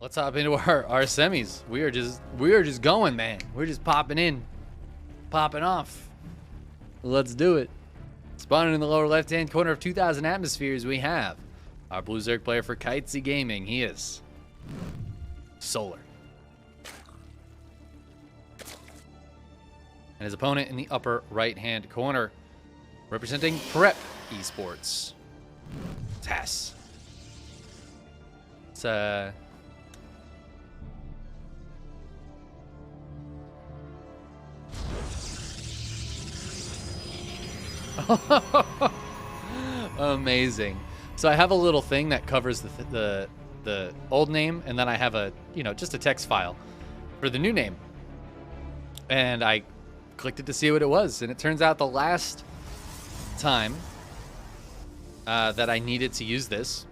let's hop into our semis. We are just going, man. We're just popping in, popping off. Let's do it. Spawning in the lower left-hand corner of 2,000 atmospheres, we have our Blue Zerg player for Kitesy Gaming. He is Solar. And his opponent in the upper right-hand corner, representing Prep Esports, Tass. It's amazing. So I have a little thing that covers the old name, and then I have a, just a text file for the new name. And I clicked it to see what it was, and it turns out the last time that I needed to use this,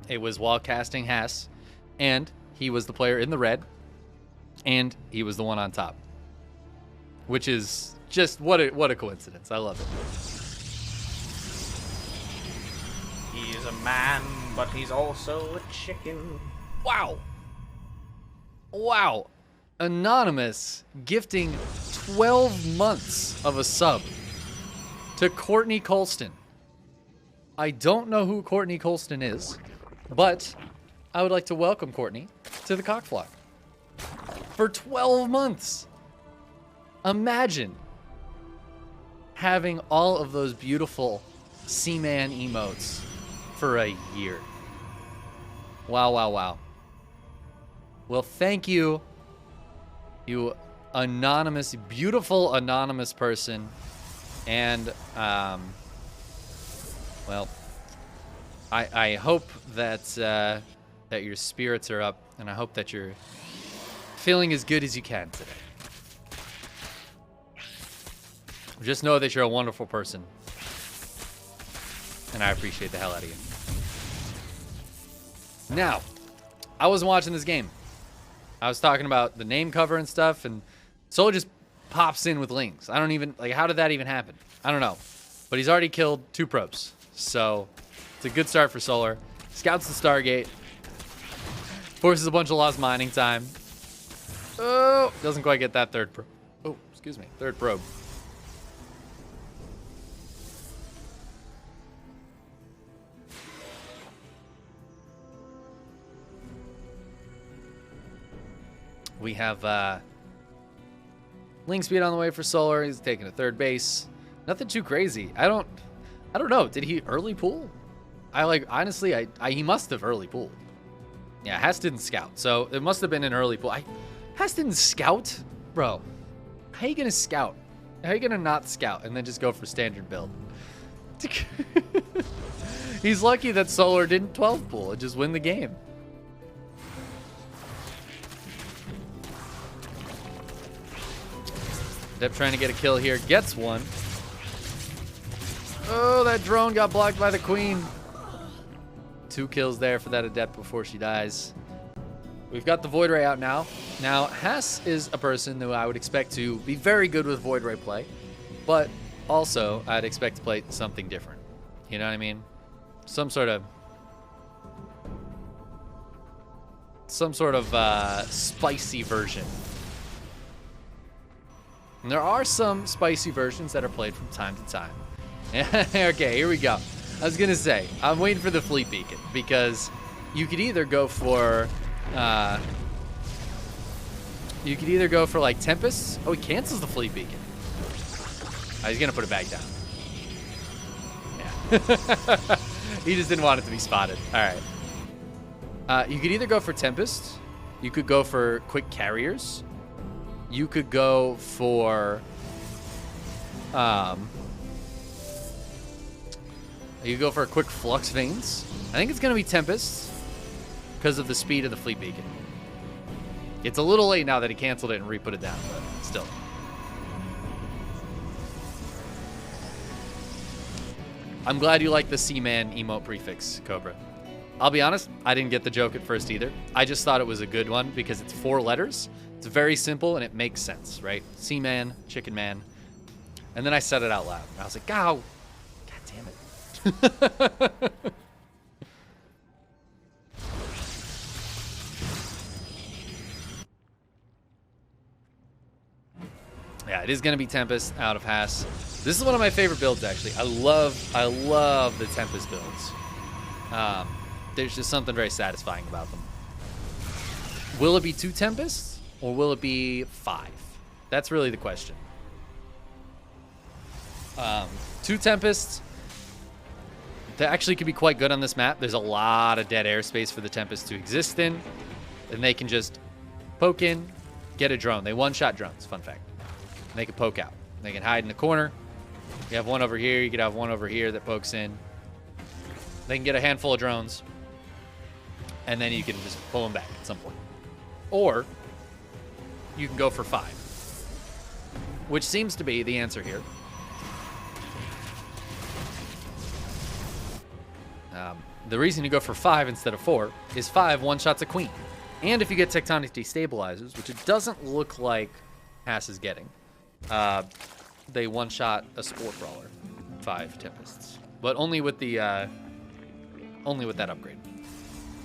it was while casting Hass, and he was the player in the red, and he was the one on top, which is just what a coincidence. I love it. He is a man, but he's also a chicken. Wow. Anonymous gifting 12 months of a sub to Courtney Colston. I don't know who Courtney Colston is, but I would like to welcome Courtney to the Cockflock for 12 months. Imagine having all of those beautiful Seaman emotes for a year. Wow. Well, thank you, you anonymous, beautiful anonymous person. And, well, I hope that that your spirits are up, and I hope that you're feeling as good as you can today. Just know that you're a wonderful person, and I appreciate the hell out of you. Now, I wasn't watching this game. I was talking about the name cover and stuff, and Solar just pops in with links. I don't even, how did that even happen? I don't know. But he's already killed 2 probes, so it's a good start for Solar. Scouts the Stargate. Forces a bunch of lost mining time. Oh, doesn't quite get that third probe. Oh, excuse me, third probe. We have Link speed on the way for Solar. He's taking a third base. Nothing too crazy. I don't know. Did he early pull? Honestly, he must have early pulled. Yeah, Hess didn't scout, so it must have been an early pull. Hess didn't scout? Bro, how you gonna scout? How you gonna not scout and then just go for standard build? He's lucky that Solar didn't 12 pull and just win the game. Dep trying to get a kill here, gets one. Oh, that drone got blocked by the queen. 2 kills there for that Adept before she dies. We've got the Void Ray out now. Now, Hess is a person who I would expect to be very good with Void Ray play, but also I'd expect to play something different. You know what I mean? Some sort of spicy version. And there are some spicy versions that are played from time to time. Okay, here we go. I was gonna say, I'm waiting for the Fleet Beacon, because you could either go for like Tempests. Oh, he cancels the Fleet Beacon. Oh, he's gonna put it back down. Yeah. He just didn't want it to be spotted. All right. You could either go for Tempest. You could go for Quick Carriers. You could go for you go for a Quick Flux Veins. I think it's going to be Tempest because of the speed of the Fleet Beacon. It's a little late now that he canceled it and re-put it down, but still. I'm glad you like the Seaman emote prefix, Cobra. I'll be honest, I didn't get the joke at first either. I just thought it was a good one because it's 4 letters. It's very simple and it makes sense, right? Seaman, Chickenman. And then I said it out loud. I was like, God damn it. is going to be Tempest out of Haas. This is one of my favorite builds, actually. I love the Tempest builds. There's just something very satisfying about them. Will it be 2 Tempests or will it be 5? That's really the question. 2 Tempests. That actually could be quite good on this map. There's a lot of dead airspace for the Tempest to exist in. And they can just poke in, get a drone. They one-shot drones, fun fact. And they can poke out. They can hide in the corner. You have one over here. You could have one over here that pokes in. They can get a handful of drones. And then you can just pull them back at some point. Or you can go for 5. Which seems to be the answer here. The reason you go for 5 instead of 4 is 5 one-shots a queen. And if you get tectonic destabilizers, which it doesn't look like Haas is getting, they one-shot a Spore Crawler. 5 Tempests. But only with that upgrade.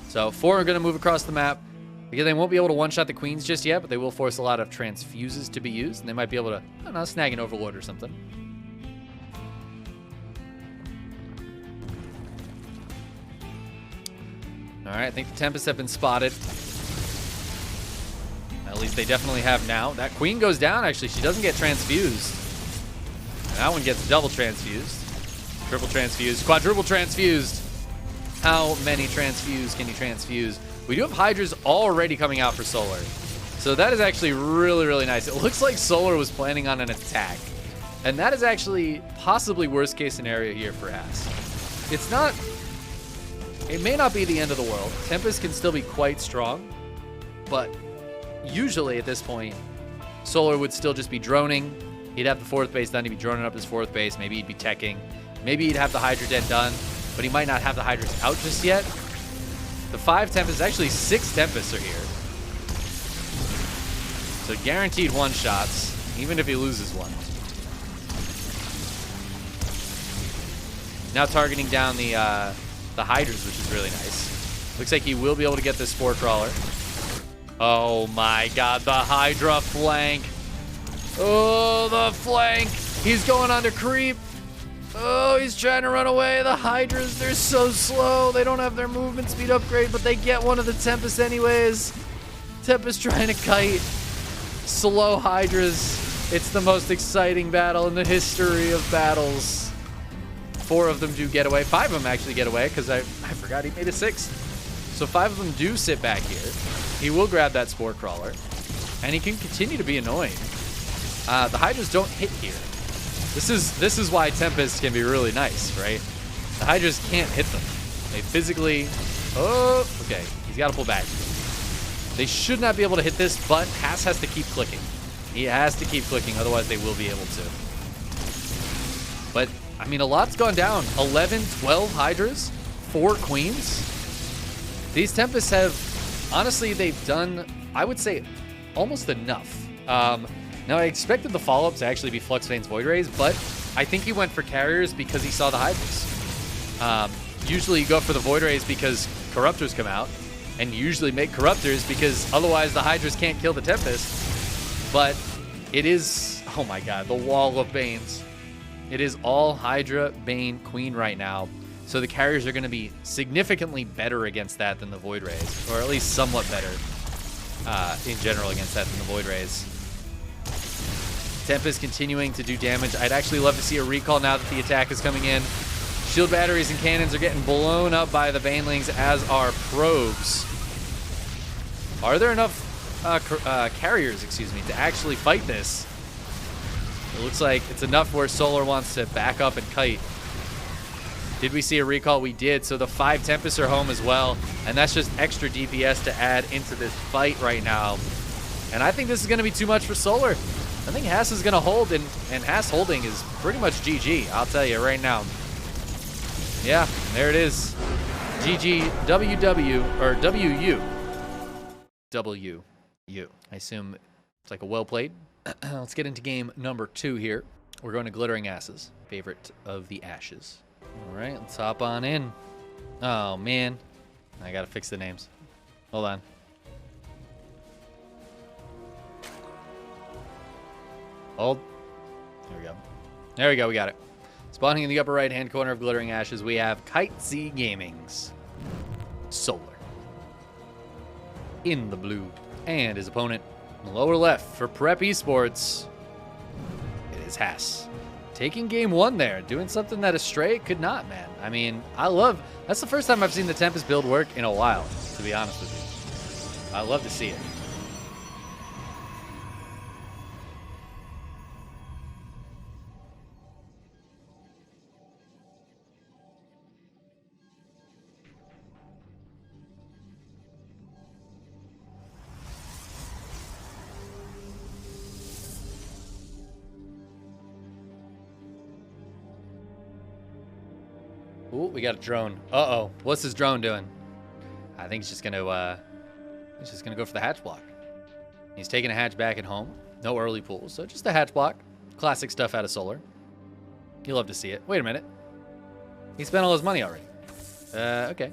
So 4 are going to move across the map. Again, they won't be able to one-shot the queens just yet, but they will force a lot of transfuses to be used. And they might be able to, I don't know, snag an Overlord or something. All right, I think the Tempests have been spotted. At least they definitely have now. That queen goes down, actually. She doesn't get transfused. And that one gets double transfused. Triple transfused. Quadruple transfused. How many transfuse can you transfuse? We do have Hydras already coming out for Solar. So that is actually really, really nice. It looks like Solar was planning on an attack. And that is actually possibly worst case scenario here for Haas. It's not... It may not be the end of the world. Tempest can still be quite strong, but usually at this point, Solar would still just be droning. He'd have the 4th base done. He'd be droning up his 4th base. Maybe he'd be teching. Maybe he'd have the Hydra Den done, but he might not have the Hydras out just yet. The 5 Tempests, actually 6 Tempests are here. So guaranteed one-shots, even if he loses one. Now targeting down the Hydras, which is really nice. Looks like he will be able to get this Spore Crawler. Oh my god, the Hydra flank. Oh, the flank. He's going on to creep. Oh, he's trying to run away. The Hydras, they're so slow. They don't have their movement speed upgrade, but they get one of the Tempests anyways. Tempest trying to kite. Slow Hydras. It's the most exciting battle in the history of battles. 4 of them do get away. 5 of them actually get away because I forgot he made a 6th. So 5 of them do sit back here. He will grab that Spore Crawler. And he can continue to be annoying. The Hydras don't hit here. This is why Tempest can be really nice, right? The Hydras can't hit them. They physically... Oh, okay. He's got to pull back. They should not be able to hit this, but Haas has to keep clicking. He has to keep clicking, otherwise they will be able to. But, I mean, a lot's gone down. 11, 12 Hydras, 4 Queens. These Tempests have, honestly, they've done, I would say, almost enough. Now, I expected the follow-up to actually be Flux Veins Void Rays, but I think he went for carriers because he saw the Hydras. Usually you go for the Void Rays because Corruptors come out, and you usually make Corruptors because otherwise the Hydras can't kill the Tempest. But it is, oh my god, the Wall of Banes. It is all Hydra, Bane, Queen right now. So the carriers are going to be significantly better against that than the Void Rays, or at least somewhat better in general against that than the Void Rays. Tempest continuing to do damage. I'd actually love to see a recall now that the attack is coming in. Shield batteries and cannons are getting blown up by the Banelings, as are probes. Are there enough carriers, to actually fight this? It looks like it's enough where Solar wants to back up and kite. Did we see a recall? We did. So the 5 Tempests are home as well. And that's just extra DPS to add into this fight right now. And I think this is going to be too much for Solar. I think Haas is going to hold, and Haas holding is pretty much GG, I'll tell you right now. Yeah, there it is. GG, WW, or WU. WU. I assume it's like a well played. Let's get into game number 2 here. We're going to Glittering Asses, favorite of the Ashes. All right, let's hop on in. Oh, man. I got to fix the names. Hold on. Hold. There we go. There we go. We got it. Spawning in the upper right-hand corner of Glittering Ashes, we have Kite Z Gaming's Solar in the blue. And his opponent in the lower left for Prep Esports, it is Haas. Taking game one there, doing something that Astray could not, man. I mean, that's the first time I've seen the Tempest build work in a while, to be honest with you. I love to see it. Ooh, we got a drone. Uh-oh. What's this drone doing? I think he's just gonna go for the hatch block. He's taking a hatch back at home. No early pools, so just a hatch block. Classic stuff out of Solar. You love to see it. Wait a minute. He spent all his money already. Okay.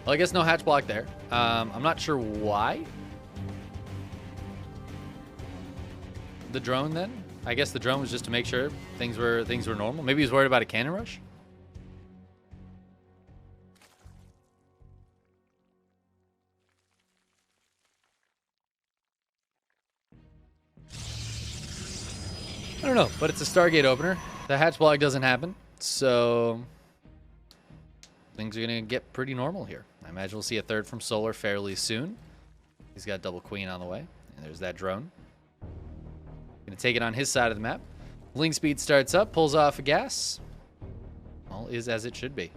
Well, I guess no hatch block there. I'm not sure why. The drone then? I guess the drone was just to make sure things were normal. Maybe he was worried about a cannon rush. I don't know, but it's a Stargate opener. The hatch block doesn't happen, so things are gonna get pretty normal here. I imagine we'll see a third from Solar fairly soon. He's got double queen on the way, and there's that drone. Gonna take it on his side of the map. Link speed starts up, pulls off a gas. All is as it should be.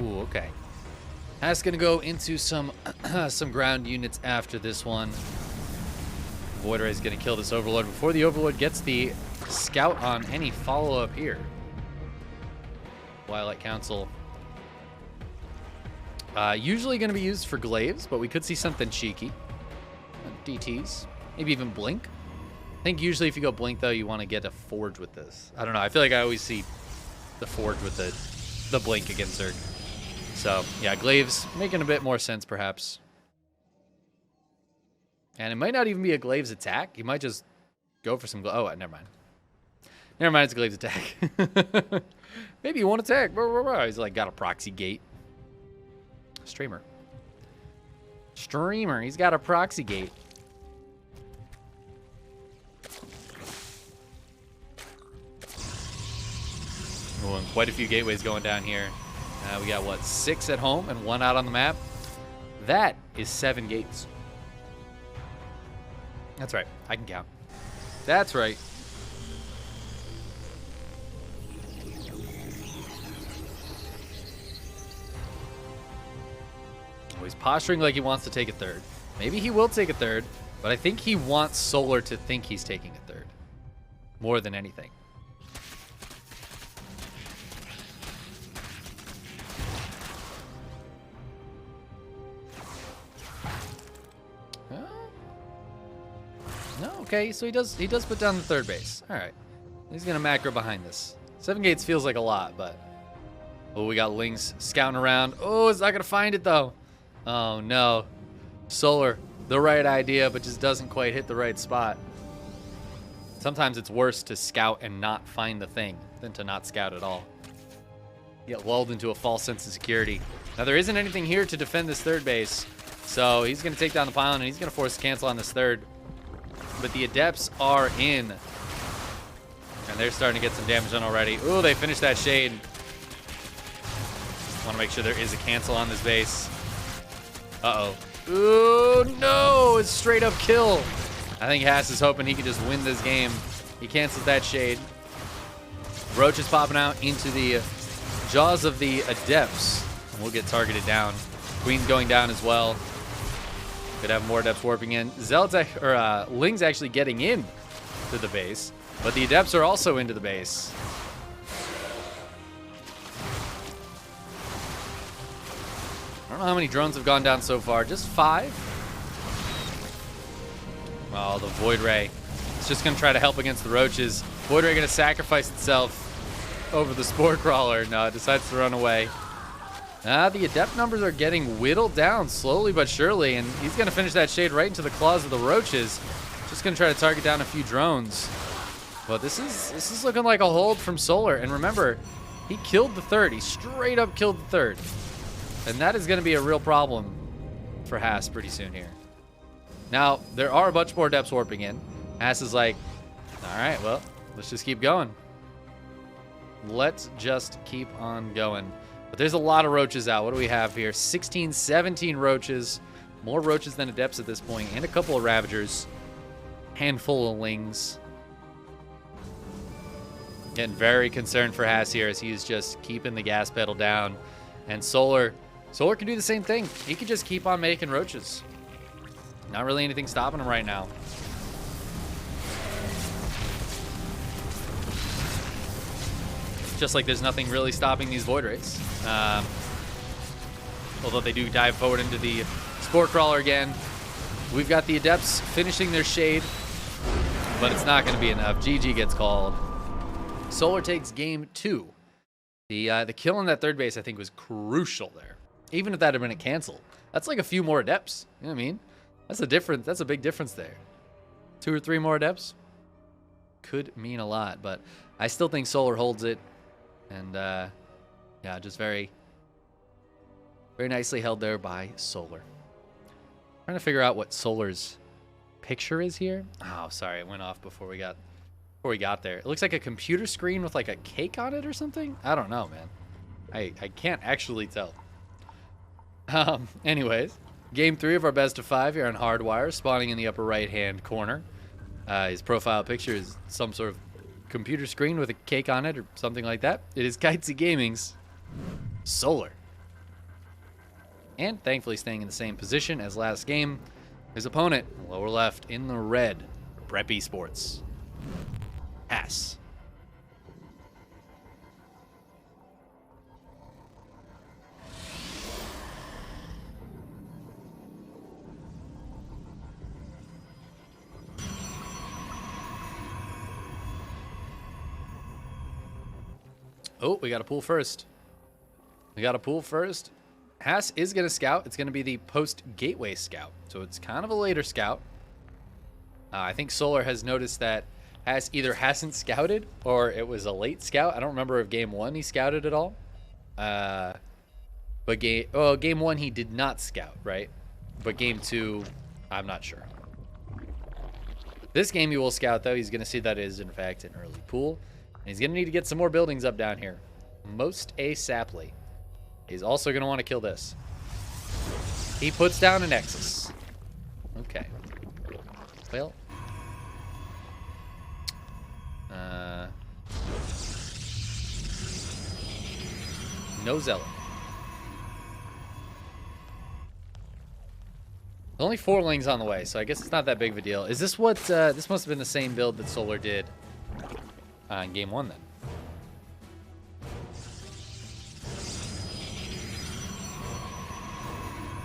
Ooh, okay. That's gonna go into some some ground units after this one. Void Ray is gonna kill this Overlord before the Overlord gets the scout on any follow-up here. Twilight Council. Usually gonna be used for glaives, but we could see something cheeky. DTs, maybe even blink. I think usually if you go blink though, you want to get a forge with this. I don't know. I feel like I always see the forge with the blink against Zerg. So, yeah, glaives making a bit more sense, perhaps. And it might not even be a glaives attack. You might just go for some... Oh, never mind. Never mind, it's a glaives attack. Maybe you won't attack. He's like got a proxy gate. Streamer. He's got a proxy gate. Ooh, and quite a few gateways going down here. We got, what, 6 at home and 1 out on the map? That is 7 gates. That's right. I can count. That's right. Oh, he's posturing like he wants to take a third. Maybe he will take a third, but I think he wants Solar to think he's taking a third. More than anything. No, okay, so he does put down the third base. All right, he's gonna macro behind this. 7 gates feels like a lot, but oh, we got Lings scouting around. Oh, it's not gonna find it though. Oh no, Solar, the right idea, but just doesn't quite hit the right spot. Sometimes it's worse to scout and not find the thing than to not scout at all. Get lulled into a false sense of security. Now, there isn't anything here to defend this third base, so he's going to take down the pylon, and he's going to force a cancel on this third. But the Adepts are in, and they're starting to get some damage done already. Ooh, they finished that shade. Want to make sure there is a cancel on this base. Uh-oh. Ooh, no! It's straight up kill. I think Haas is hoping he can just win this game. He cancels that shade. Roach is popping out into the jaws of the Adepts. And we'll get targeted down. Queen's going down as well. Could have more Adepts warping in. Ling's actually getting in to the base. But the Adepts are also into the base. I don't know how many drones have gone down so far. Just 5? Oh, the Void Ray. It's just going to try to help against the Roaches. Void Ray going to sacrifice itself over the Spore Crawler. No, it decides to run away. The Adept numbers are getting whittled down slowly but surely, and he's going to finish that shade right into the claws of the Roaches. Just going to try to target down a few drones. But this is looking like a hold from Solar. And remember, he killed the third. He straight up killed the third. And that is going to be a real problem for Haas pretty soon here. Now, there are a bunch more Adepts warping in. Haas is like, all right, well, let's just keep going. Let's just keep on going. But there's a lot of Roaches out. What do we have here? 16, 17 Roaches. More Roaches than Adepts at this point. And a couple of Ravagers. Handful of Lings. Getting very concerned for Haas here as he's just keeping the gas pedal down. And Solar can do the same thing. He could just keep on making Roaches. Not really anything stopping him right now. Just like there's nothing really stopping these Void Rays. Although they do dive forward into the Spore Crawler again. We've got the Adepts finishing their shade, but it's not going to be enough. GG gets called. Solar takes game 2. The kill on that third base, I think, was crucial there. Even if that had been a cancel, that's like a few more Adepts. You know what I mean? That's a difference. That's a big difference there. 2 or 3 more Adepts could mean a lot, but I still think Solar holds it. And yeah, just very, very nicely held there by Solar. Trying to figure out what Solar's picture is here. Oh, sorry, it went off before we got there. It looks like a computer screen with like a cake on it or something. I don't know, man. I can't actually tell. Anyways, game 3 of our best of 5 here on Hardwire, spawning in the upper right-hand corner. His profile picture is some sort of computer screen with a cake on it or something like that. It is Kitesy Gaming's Solar. And thankfully staying in the same position as last game, his opponent, lower left in the red, Prep Esports. Haas. Oh, we got a pool first. Haas is going to scout. It's going to be the post-gateway scout. So it's kind of a later scout. I think Solar has noticed that Haas either hasn't scouted or it was a late scout. I don't remember if game 1 he scouted at all. But game 1 he did not scout, right? But game 2, I'm not sure. This game he will scout, though. He's going to see that it is, in fact, an early pool. And he's going to need to get some more buildings up down here. Most ASAPly. He's also going to want to kill this. He puts down a Nexus. Okay. Well. No Zealot. Only 4 Lings on the way, so I guess it's not that big of a deal. Is this what... this must have been the same build that Solar did in game 1 then.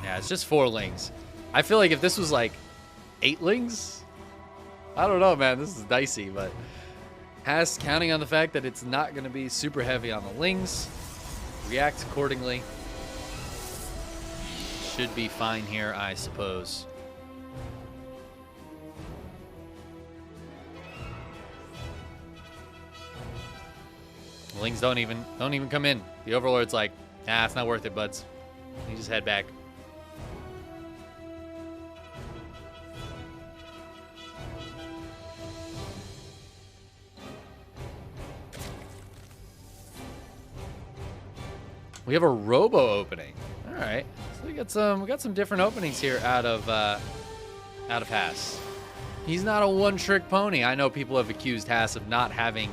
Yeah, it's just 4 Lings. I feel like if this was like 8 Lings, I don't know, man. This is dicey, but Haas counting on the fact that it's not going to be super heavy on the Lings. React accordingly. Should be fine here, I suppose. Lings don't even come in. The Overlord's like, nah, it's not worth it, buds. You just head back. We have a Robo opening. All right, so we got some different openings here out of Haas. He's not a one-trick pony. I know people have accused Haas of not having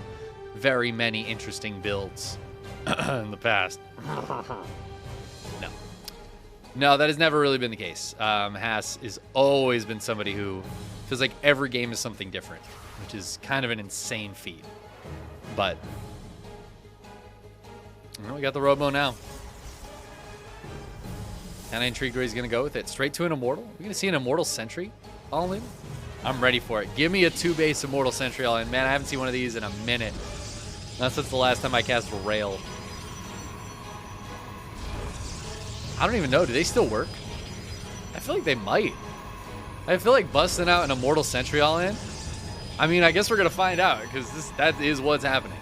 very many interesting builds in the past. No, that has never really been the case. Haas has always been somebody who feels like every game is something different, which is kind of an insane feat. But well, we got the Robo now. Kind of intrigued where he's going to go with it. Straight to an Immortal? We're going to see an Immortal Sentry all in? I'm ready for it. Give me a 2-base Immortal Sentry all in. Man, I haven't seen one of these in a minute. Not since the last time I cast Rail. I don't even know. Do they still work? I feel like they might. I feel like busting out an Immortal Sentry all in. I mean, I guess we're going to find out because that is what's happening.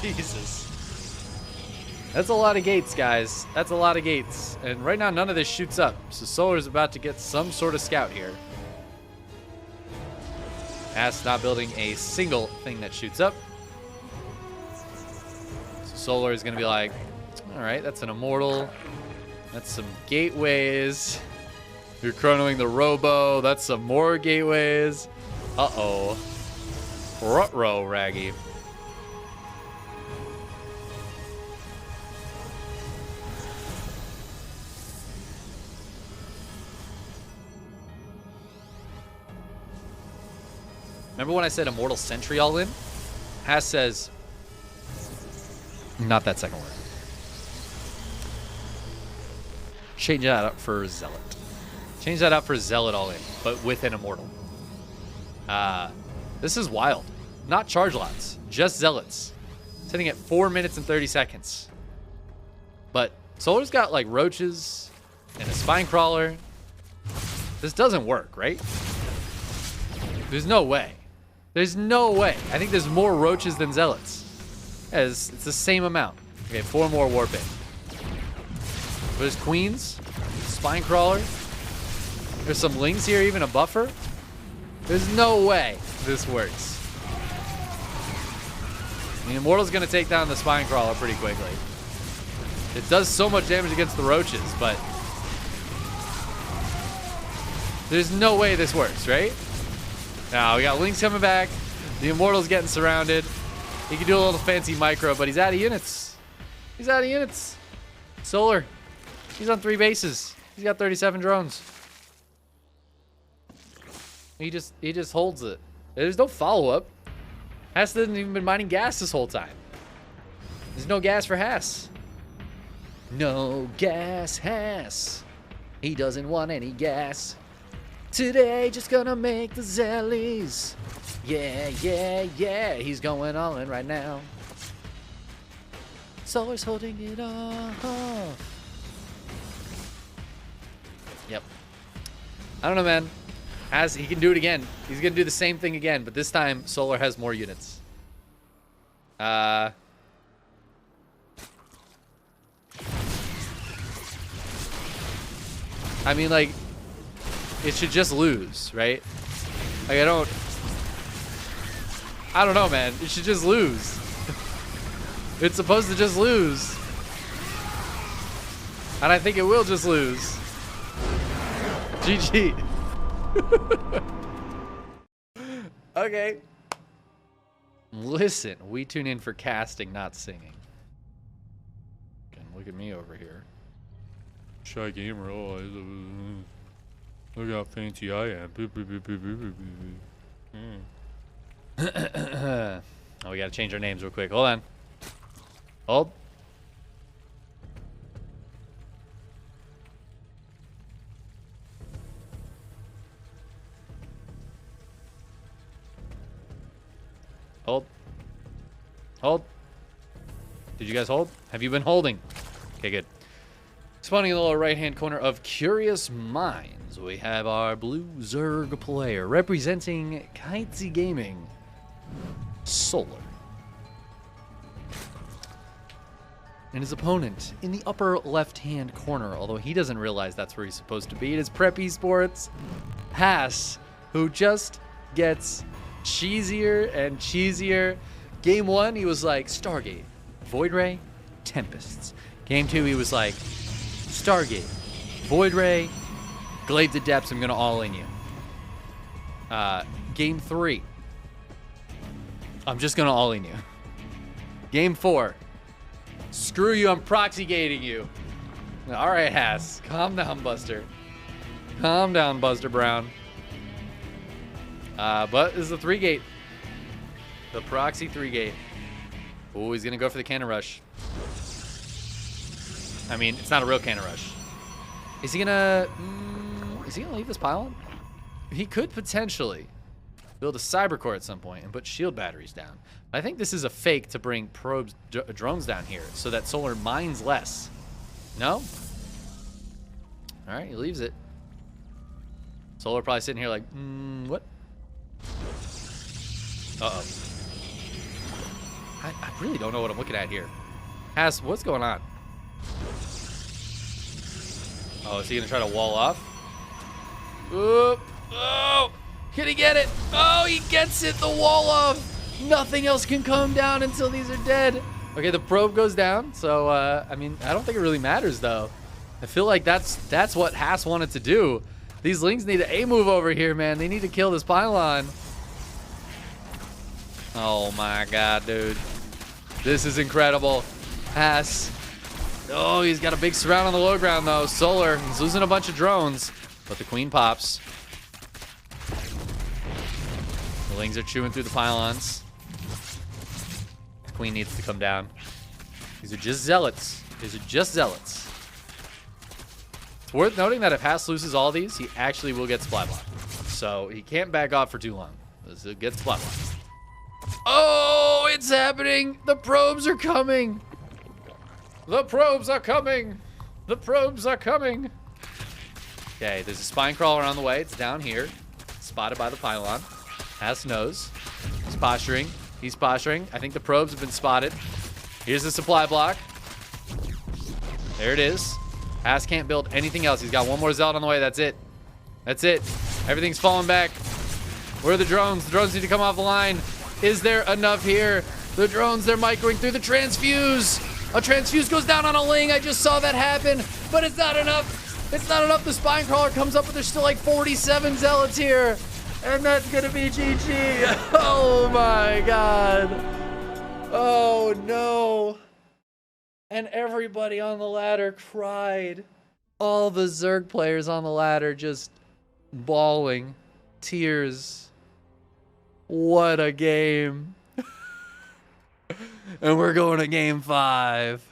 Jesus. That's a lot of gates, guys. That's a lot of gates. And right now, none of this shoots up. So Solar's about to get some sort of scout here. Haas not building a single thing that shoots up. So Solar is going to be like, all right, that's an Immortal. That's some gateways. You're chronoing the Robo. That's some more gateways. Uh-oh. Ruh-roh, Raggy. Remember when I said Immortal Sentry all in? Haas says, not that second word. Change that out for Zealot. Change that out for Zealot all in, but with an Immortal. This is wild. Not charge lots, just Zealots. Sitting at 4 minutes and 30 seconds. But Solar's got like roaches and a spine crawler. This doesn't work, right? There's no way. There's no way. I think there's more roaches than Zealots. It's the same amount. Okay, 4 more warping. There's queens, spine crawler. There's some lings here, even a buffer. There's no way this works. The Immortal's gonna take down the spine crawler pretty quickly. It does so much damage against the roaches, but there's no way this works, right? Now we got Lynx coming back. The Immortal's getting surrounded. He can do a little fancy micro, but he's out of units. He's out of units. Solar. He's on 3 bases. He's got 37 drones. He just holds it. There's no follow-up. Haas hasn't even been mining gas this whole time. There's no gas for Haas. No gas, Haas. He doesn't want any gas. Today, just gonna make the Zellies. Yeah, yeah, yeah. He's going all in right now. Solar's holding it off. Yep. I don't know, man. He can do it again. He's gonna do the same thing again, but this time Solar has more units. I mean, like, it should just lose, right? Like, I don't know, man. It should just lose. It's supposed to just lose. And I think it will just lose. GG. Okay. Listen, we tune in for casting, not singing. Look at me over here. Shy gamer. Oh, look how fancy I am. Oh, we gotta change our names real quick. Hold on. Hold. Hold. Hold. Did you guys hold? Have you been holding? Okay, good. Spawning in the lower right-hand corner of Curious Minds, we have our blue Zerg player representing Kitesy Gaming, Solar. and his opponent in the upper left-hand corner, although he doesn't realize that's where he's supposed to be. It is Prep Esports Haas, who just gets cheesier and cheesier. Game 1, he was like, Stargate, Void Ray, Tempests. Game 2, he was like, Stargate, Void Ray, Glaive to Depths, I'm going to all in you. Game 3, I'm just going to all in you. Game 4, screw you, I'm proxy gating you. All right, Haas, calm down, Buster. Calm down, Buster Brown. But this is the 3-gate. The proxy 3-gate. Oh, he's going to go for the cannon rush. I mean, it's not a real cannon rush. Is he going to... is he going to leave this pylon? He could potentially build a cyber core at some point and put shield batteries down. I think this is a fake to bring probes, drones down here so that Solar mines less. No? All right, he leaves it. Solar probably sitting here like, what? Uh-oh. I really don't know what I'm looking at here. Haas, what's going on? Oh, is he going to try to wall off? Oop. Oh! Can he get it? Oh, he gets it! The wall off! Nothing else can come down until these are dead. Okay, the probe goes down. So, I mean, I don't think it really matters, though. I feel like that's what Haas wanted to do. These Lings need an A-move over here, man. They need to kill this pylon. Oh, my God, dude. This is incredible. Haas. Oh, he's got a big surround on the low ground, though. Solar, he's losing a bunch of drones. But the queen pops. The Lings are chewing through the pylons. The queen needs to come down. These are just zealots. These are just zealots. It's worth noting that if Haas loses all these, he actually will get supply block. So he can't back off for too long. He'll get supply block. Oh, it's happening. The probes are coming. The probes are coming. The probes are coming. Okay, there's a spine crawler on the way. It's down here. Spotted by the pylon. Haas knows. He's posturing. He's posturing. I think the probes have been spotted. Here's the supply block. There it is. Haas can't build anything else. He's got one more zealot on the way. That's it. That's it. Everything's falling back. Where are the drones? The drones need to come off the line. Is there enough here? The drones, they're microing through the transfuse. A transfuse goes down on a Ling. I just saw that happen, but it's not enough. It's not enough. The spine crawler comes up, but there's still like 47 zealots here. And that's gonna be GG. Oh my God. Oh no. And everybody on the ladder cried. All the Zerg players on the ladder just bawling. Tears. What a game. And we're going to game 5.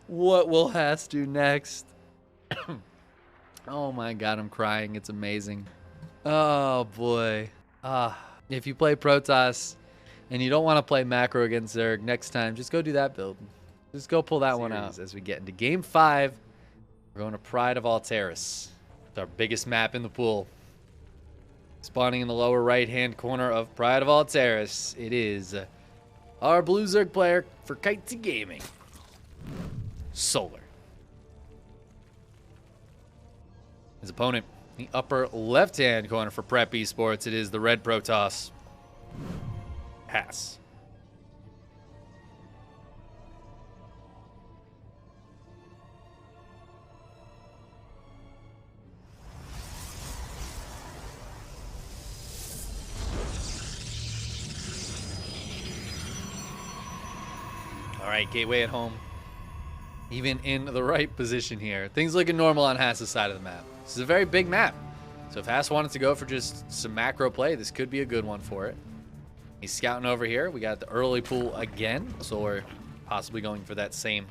What will Haas do next? Oh my God, I'm crying. It's amazing. Oh boy. If you play Protoss and you don't want to play macro against Zerg next time, just go do that build. Just go pull that one out. As we get into game 5, we're going to Pride of Alteris. It's our biggest map in the pool. Spawning in the lower right-hand corner of Pride of Alteris, it is our blue Zerg player for Kitesy Gaming, Solar. His opponent, the upper left-hand corner for Prep Esports, it is the red Protoss, Haas. All right, gateway at home. Even in the right position here. Things looking normal on Haas's side of the map. This is a very big map. So if Haas wanted to go for just some macro play, this could be a good one for it. He's scouting over here. We got the early pool again. So we're possibly going for that same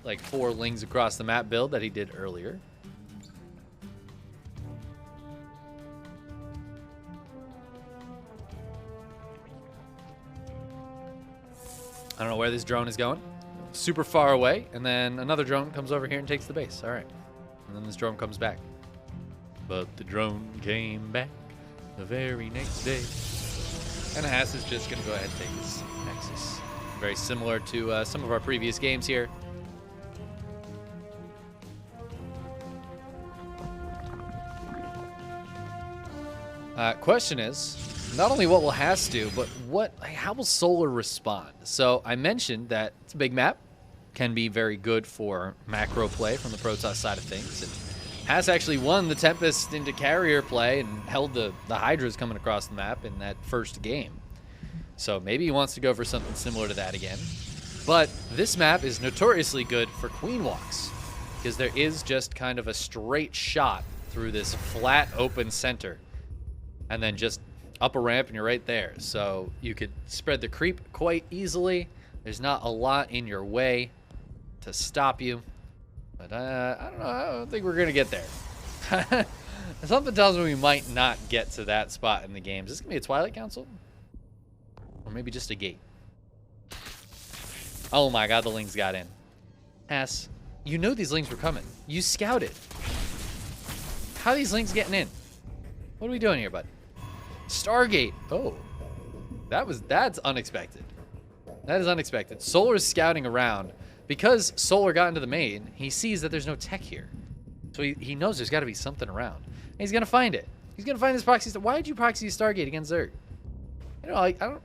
like 4 Lings across the map build that he did earlier. I don't know where this drone is going. Super far away, and then another drone comes over here and takes the base. All right. And then this drone comes back. But the drone came back the very next day. And Haas is just going to go ahead and take this Nexus. Very similar to some of our previous games here. Question is, not only what will Haas do, but how will Solar respond? So I mentioned that it's a big map, can be very good for macro play from the Protoss side of things. And Haas actually won the Tempest into carrier play and held the Hydras coming across the map in that first game. So maybe he wants to go for something similar to that again. But this map is notoriously good for queen walks, because there is just kind of a straight shot through this flat open center. And then just up a ramp and you're right there. So you could spread the creep quite easily. There's not a lot in your way to stop you. But I don't know. I don't think we're going to get there. Something tells me we might not get to that spot in the game. Is this going to be a Twilight Council? Or maybe just a gate? Oh my god, the Lings got in. Ass, you know these Lings were coming. You scouted. How are these Lings getting in? What are we doing here, bud? Stargate. Oh, that's unexpected. That is unexpected. Solar's scouting around. Because Solar got into the main, he sees that there's no tech here. So he knows there's got to be something around. And he's going to find it. He's going to find this proxy. Why did you proxy Stargate against Zerg? You know, like, I don't...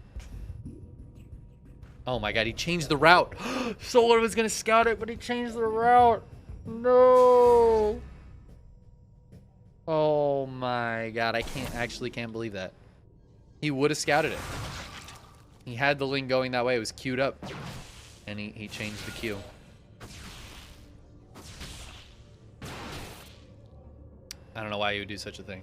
Oh my god, he changed the route. Solar was going to scout it, but he changed the route. No. Oh my god, I can't believe that. He would have scouted it. He had the Ling going that way. It was queued up. And he changed the queue. I don't know why you would do such a thing.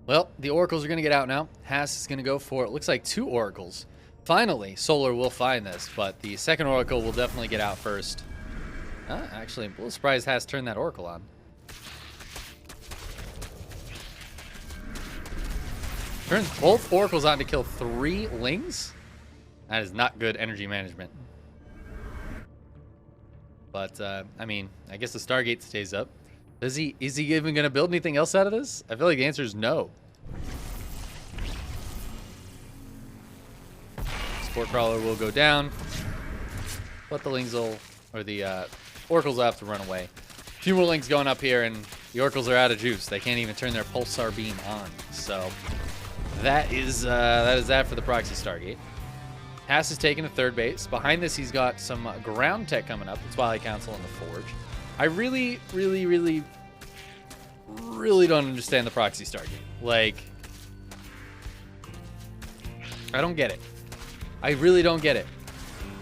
Well, the Oracles are going to get out now. Haas is going to go for, it looks like 2 Oracles. Finally, Solar will find this, but the second Oracle will definitely get out first. Actually, I'm a little surprised Haas turned that Oracle on. Turns both Oracles on to kill 3 Lings? That is not good energy management. But, I mean, I guess the Stargate stays up. Is he even going to build anything else out of this? I feel like the answer is no. Sport Crawler will go down. But the Lings will, or the Oracles will have to run away. A few more Lings going up here, and the Oracles are out of juice. They can't even turn their Pulsar Beam on. So that is that for the Proxy Stargate. Haas is taking a third base. Behind this, he's got some ground tech coming up. The Twilight Council and the Forge. I really don't understand the Proxy Stargate. Like, I don't get it. I really don't get it.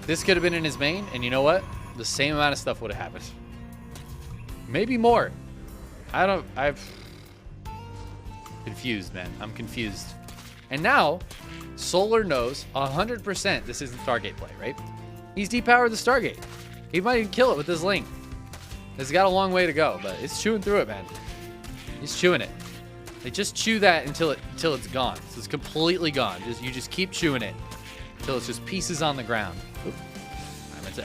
This could have been in his main, and you know what? The same amount of stuff would have happened. Maybe more. I'm confused, man. I'm confused. And now, Solar knows 100% this isn't Stargate play, right? He's depowered the Stargate. He might even kill it with this Ling. It's got a long way to go, but it's chewing through it, man. He's chewing it. They just chew that until it's gone. So it's completely gone. You just keep chewing it until it's just pieces on the ground. Oop.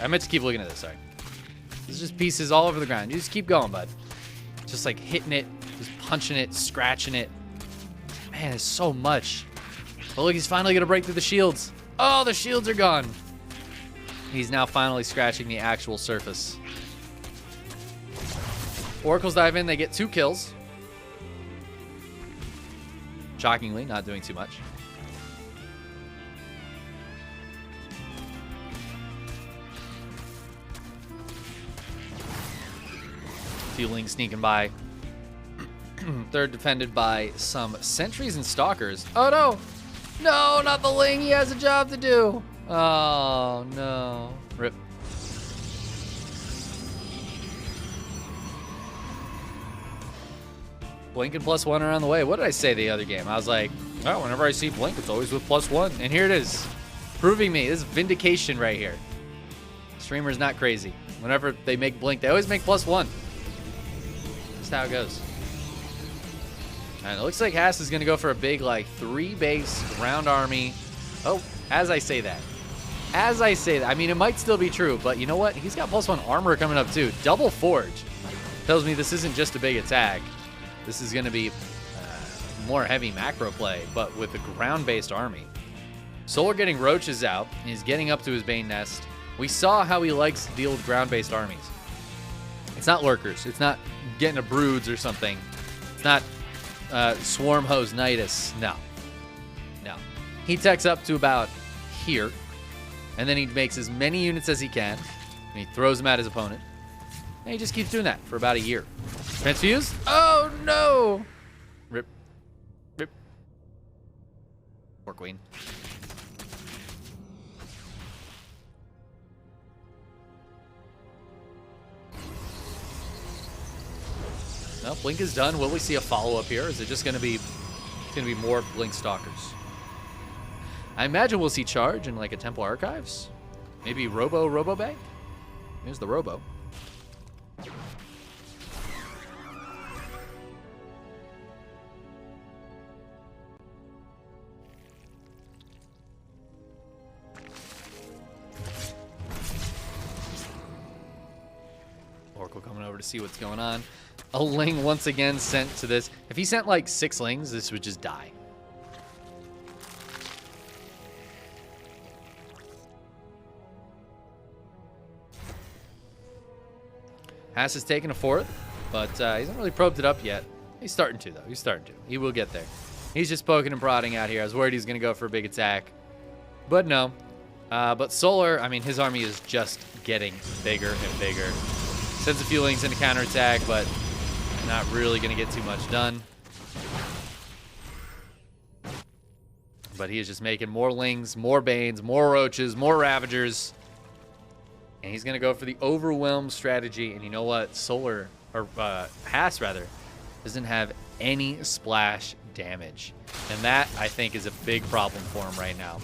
I meant to keep looking at this. Sorry. It's just pieces all over the ground. You just keep going, bud. Just like hitting it, just punching it, scratching it. Man, there's so much. But look, he's finally gonna break through the shields. Oh, the shields are gone. He's now finally scratching the actual surface. Oracles dive in, they get 2 kills. Shockingly, not doing too much. Fueling sneaking by. Third defended by some sentries and stalkers. Oh no! No, not the Ling, he has a job to do. Oh no. Rip. Blink and +1 are on the way. What did I say the other game? I was like, oh, whenever I see Blink, it's always with +1. And here it is. Proving me. This is vindication right here. Streamer's not crazy. Whenever they make Blink, they always make +1. That's how it goes. And it looks like Haas is going to go for a big, like, 3-base ground army. Oh, as I say that. As I say that. I mean, it might still be true, but you know what? He's got +1 armor coming up, too. Double Forge. Tells me this isn't just a big attack. This is going to be more heavy macro play, but with a ground-based army. Solar getting Roaches out. He's getting up to his Bane Nest. We saw how he likes to deal with ground-based armies. It's not Lurkers. It's not getting a Broods or something. It's not Swarm Hose Nidus. No. No. He techs up to about here, and then he makes as many units as he can, and he throws them at his opponent. And he just keeps doing that for about a year. Transfuse? Oh, no! Rip. Rip. Poor Queen. No, Blink is done. Will we see a follow-up here? Is it just going to be... It's going to be more Blink Stalkers. I imagine we'll see Charge in like a Temple Archives. Maybe Robo Bank? Here's the Robo. Oracle coming over to see what's going on. A Ling once again sent to this. If he sent like 6 Lings, this would just die. Haas has taken a 4th, but he hasn't really probed it up yet. He's starting to, though. He's starting to. He will get there. He's just poking and prodding out here. I was worried he was going to go for a big attack, but no. But Solar, I mean, his army is just getting bigger and bigger. Sends a few Lings into counterattack, but not really going to get too much done. But he is just making more Lings, more Banes, more Roaches, more Ravagers. And he's going to go for the Overwhelm strategy. And you know what? Solar, or Haas rather, doesn't have any splash damage. And that, I think, is a big problem for him right now.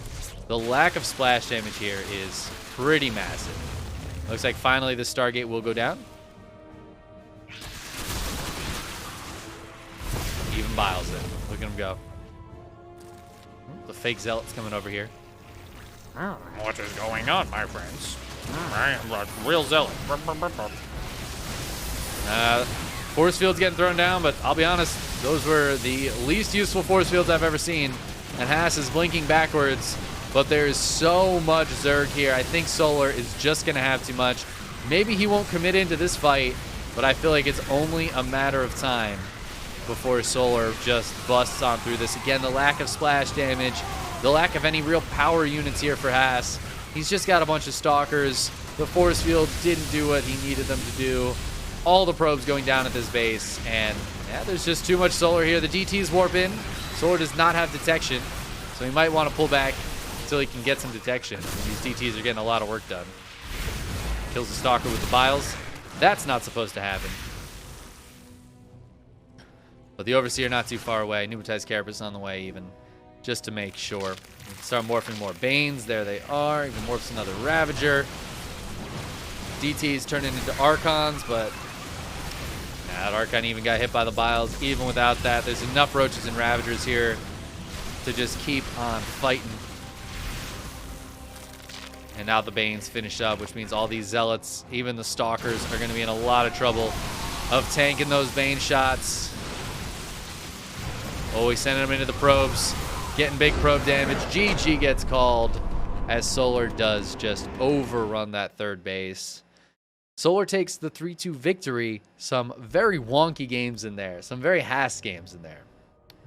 The lack of splash damage here is pretty massive. Looks like finally the Stargate will go down. Even Biles it. Look at him go. The fake Zealot's coming over here. What is going on, my friends? I am a real Zealot. Force field's getting thrown down, but I'll be honest, those were the least useful force fields I've ever seen. And Haas is blinking backwards, but there's so much Zerg here. I think Solar is just going to have too much. Maybe he won't commit into this fight, but I feel like it's only a matter of time before Solar just busts on through this. Again, the lack of splash damage, the lack of any real power units here for Haas. He's just got a bunch of Stalkers. The force field didn't do what he needed them to do. All the probes going down at this base, and yeah, there's just too much Solar here. The DTs warp in. Solar does not have detection, so he might want to pull back until he can get some detection. And these DTs are getting a lot of work done. Kills the Stalker with the Biles. That's not supposed to happen. But the Overseer not too far away. Pneumatized Carapace on the way even, just to make sure. Start morphing more Banes. There they are. Even morphs another Ravager. DT's turning into Archons, but that Archon even got hit by the Biles. Even without that, there's enough Roaches and Ravagers here to just keep on fighting. And now the Banes finish up, which means all these Zealots, even the Stalkers, are going to be in a lot of trouble of tanking those Bane shots. Always sending them into the probes, getting big probe damage. GG gets called as Solar does just overrun that third base. Solar takes the 3-2 victory. Some very wonky games in there, some very Haas games in there.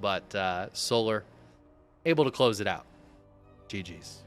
But Solar able to close it out. GG's.